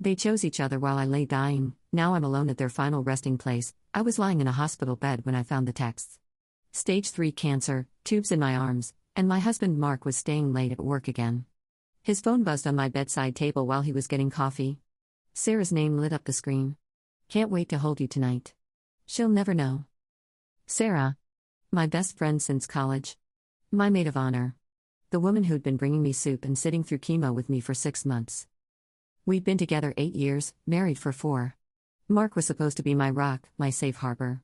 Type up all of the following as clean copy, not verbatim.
They chose each other while I lay dying. Now I'm alone at their final resting place. I was lying in a hospital bed when I found the texts. Stage 3 cancer, tubes in my arms, and my husband Mark was staying late at work again. His phone buzzed on my bedside table while he was getting coffee. Sarah's name lit up the screen. Can't wait to hold you tonight. She'll never know. Sarah. My best friend since college. My maid of honor. The woman who'd been bringing me soup and sitting through chemo with me for 6 months. We'd been together 8 years, married for 4. Mark was supposed to be my rock, my safe harbor.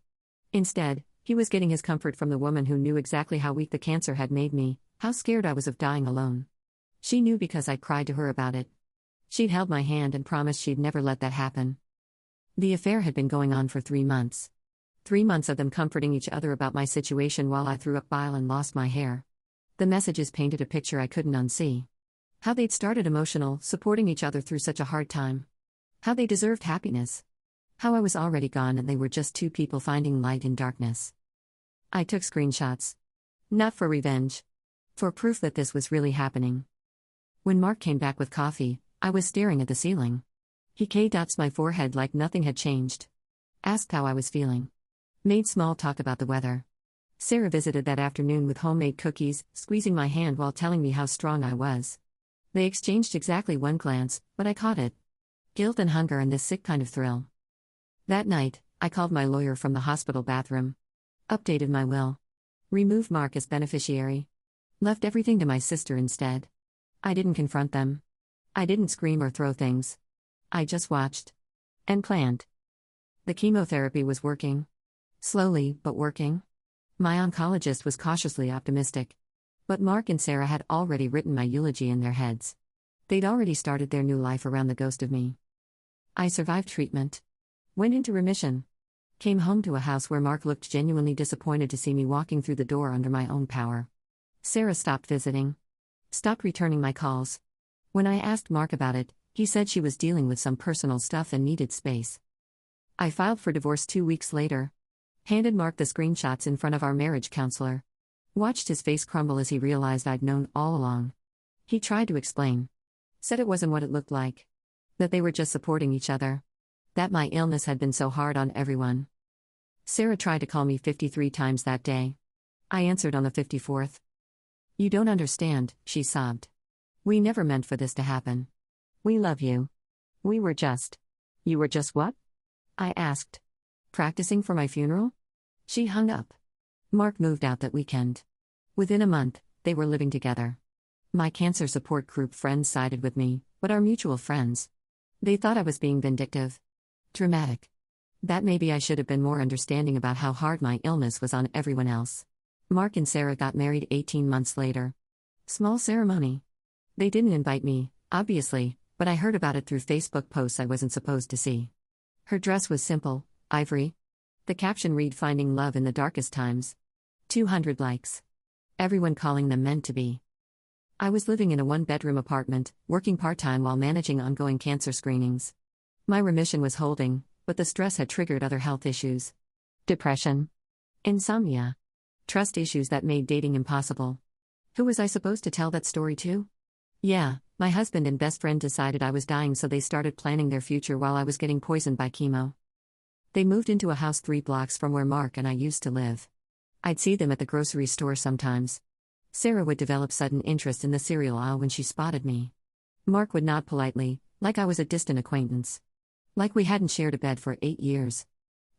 Instead, he was getting his comfort from the woman who knew exactly how weak the cancer had made me, how scared I was of dying alone. She knew because I'd cried to her about it. She'd held my hand and promised she'd never let that happen. The affair had been going on for 3 months. 3 months of them comforting each other about my situation while I threw up bile and lost my hair. The messages painted a picture I couldn't unsee. How they'd started emotional, supporting each other through such a hard time. How they deserved happiness. How I was already gone and they were just 2 people finding light in darkness. I took screenshots. Not for revenge. For proof that this was really happening. When Mark came back with coffee, I was staring at the ceiling. He k-dots my forehead like nothing had changed. Asked how I was feeling. Made small talk about the weather. Sarah visited that afternoon with homemade cookies, squeezing my hand while telling me how strong I was. They exchanged exactly one glance, but I caught it. Guilt and hunger and this sick kind of thrill. That night, I called my lawyer from the hospital bathroom. Updated my will. Removed Mark as beneficiary. Left everything to my sister instead. I didn't confront them. I didn't scream or throw things. I just watched. And planned. The chemotherapy was working. Slowly, but working. My oncologist was cautiously optimistic. But Mark and Sarah had already written my eulogy in their heads. They'd already started their new life around the ghost of me. I survived treatment. Went into remission. Came home to a house where Mark looked genuinely disappointed to see me walking through the door under my own power. Sarah stopped visiting. Stopped returning my calls. When I asked Mark about it, he said she was dealing with some personal stuff and needed space. I filed for divorce 2 weeks later. Handed Mark the screenshots in front of our marriage counselor. Watched his face crumble as he realized I'd known all along. He tried to explain. Said it wasn't what it looked like. That they were just supporting each other. That my illness had been so hard on everyone. Sarah tried to call me 53 times that day. I answered on the 54th. You don't understand, she sobbed. We never meant for this to happen. We love you. We were just. You were just what? I asked. Practicing for my funeral? She hung up. Mark moved out that weekend. Within a month, they were living together. My cancer support group friends sided with me, but our mutual friends. They thought I was being vindictive. Dramatic. That maybe I should have been more understanding about how hard my illness was on everyone else. Mark and Sarah got married 18 months later. Small ceremony. They didn't invite me, obviously, but I heard about it through Facebook posts I wasn't supposed to see. Her dress was simple, ivory. The caption read "Finding love in the darkest times." 200 likes. Everyone calling them meant to be. I was living in a 1-bedroom apartment, working part-time while managing ongoing cancer screenings. My remission was holding, but the stress had triggered other health issues. Depression. Insomnia. Trust issues that made dating impossible. Who was I supposed to tell that story to? Yeah, my husband and best friend decided I was dying, so they started planning their future while I was getting poisoned by chemo. They moved into a house 3 blocks from where Mark and I used to live. I'd see them at the grocery store sometimes. Sarah would develop sudden interest in the cereal aisle when she spotted me. Mark would nod politely, like I was a distant acquaintance. Like we hadn't shared a bed for 8 years.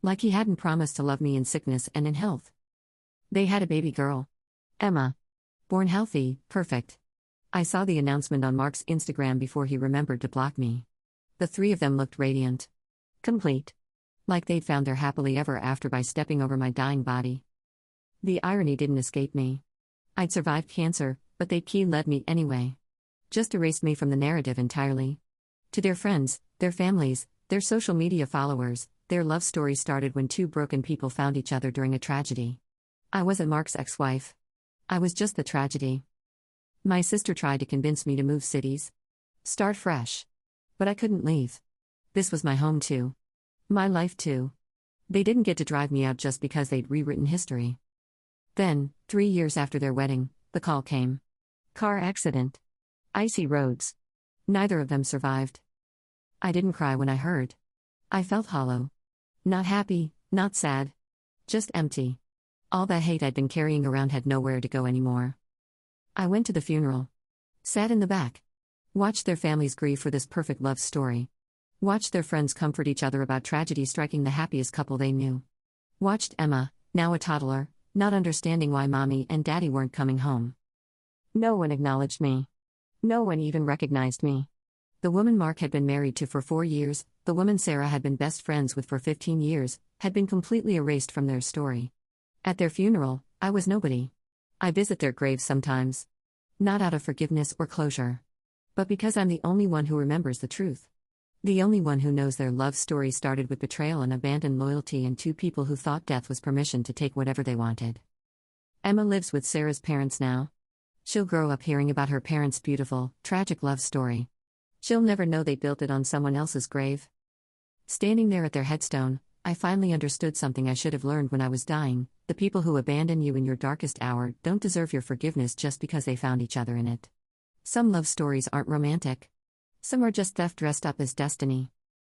Like he hadn't promised to love me in sickness and in health. They had a baby girl. Emma. Born healthy, perfect. I saw the announcement on Mark's Instagram before he remembered to block me. The 3 of them looked radiant. Complete. Like they'd found their happily ever after by stepping over my dying body. The irony didn't escape me. I'd survived cancer, but they'd key-led me anyway. Just erased me from the narrative entirely. To their friends, their families, their social media followers, their love story started when 2 broken people found each other during a tragedy. I wasn't Mark's ex-wife. I was just the tragedy. My sister tried to convince me to move cities. Start fresh. But I couldn't leave. This was my home too. My life too. They didn't get to drive me out just because they'd rewritten history. Then, 3 years after their wedding, the call came. Car accident. Icy roads. Neither of them survived. I didn't cry when I heard. I felt hollow. Not happy, not sad. Just empty. All that hate I'd been carrying around had nowhere to go anymore. I went to the funeral. Sat in the back. Watched their families grieve for this perfect love story. Watched their friends comfort each other about tragedy striking the happiest couple they knew. Watched Emma, now a toddler, not understanding why mommy and daddy weren't coming home. No one acknowledged me. No one even recognized me. The woman Mark had been married to for 4 years, the woman Sarah had been best friends with for 15 years, had been completely erased from their story. At their funeral, I was nobody. I visit their graves sometimes. Not out of forgiveness or closure. But because I'm the only one who remembers the truth. The only one who knows their love story started with betrayal and abandoned loyalty and 2 people who thought death was permission to take whatever they wanted. Emma lives with Sarah's parents now. She'll grow up hearing about her parents' beautiful, tragic love story. She'll never know they built it on someone else's grave. Standing there at their headstone, I finally understood something I should have learned when I was dying. The people who abandon you in your darkest hour don't deserve your forgiveness just because they found each other in it. Some love stories aren't romantic. Some are just theft dressed up as destiny.